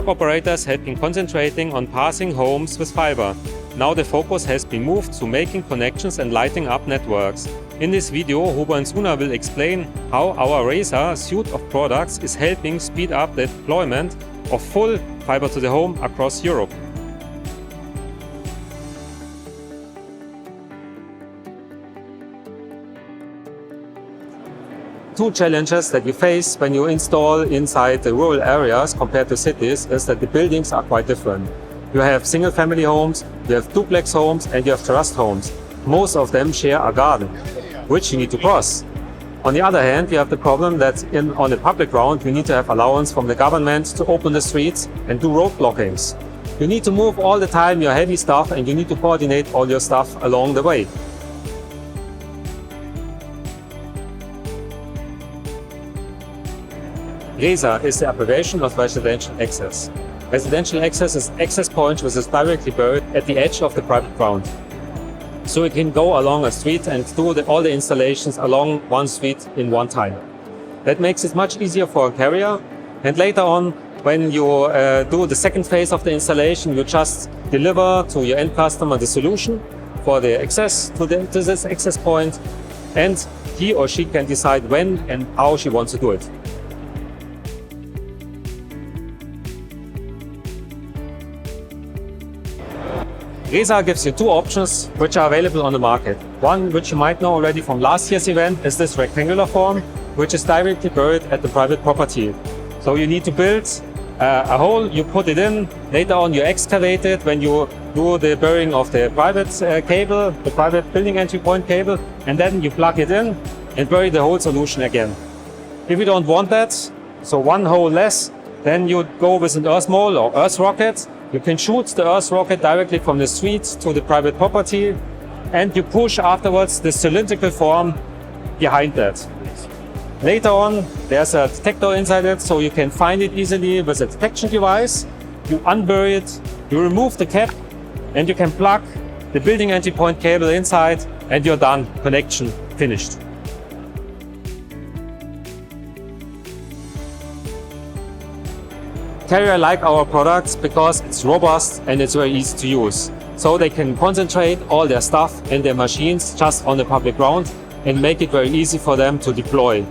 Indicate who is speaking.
Speaker 1: network operators had been concentrating on passing homes with fiber. Now the focus has been moved to making connections and lighting up networks. In this video, HUBER+SUHNER will explain how our RESA suite of products is helping speed up the deployment of full fiber to the home across Europe. Two challenges that you face when you install inside the rural areas compared to cities is that the buildings are quite different. You have single-family homes, you have duplex homes, and you have terraced homes. Most of them share a garden, which you need to cross. On the other hand, you have the problem that on the public ground, you need to have allowance from the government to open the streets and do road blockings. You need to move all the time your heavy stuff, and you need to coordinate all your stuff along the way. RESA is the abbreviation of residential access. Residential access is access point which is directly buried at the edge of the private ground. So you can go along a street and do all the installations along one street in one time. That makes it much easier for a carrier. And later on, when you do the second phase of the installation, you just deliver to your end customer the solution for the access to this access point, and he or she can decide when and how she wants to do it. RESA gives you two options which are available on the market. One, which you might know already from last year's event, is this rectangular form, which is directly buried at the private property. So you need to build a hole, you put it in, later on you excavate it when you do the burying of the private cable, the private building entry point cable, and then you plug it in and bury the whole solution again. If you don't want that, so one hole less, then you go with an earth mole or earth rocket. You can shoot the earth rocket directly from the street to the private property, and you push afterwards the cylindrical form behind that. Later on, there's a detector inside it, so you can find it easily with a detection device. You unbury it, you remove the cap, and you can plug the building entry point cable inside, and you're done. Connection finished. Carriers like our products because it's robust and it's very easy to use. So they can concentrate all their stuff and their machines just on the public ground and make it very easy for them to deploy.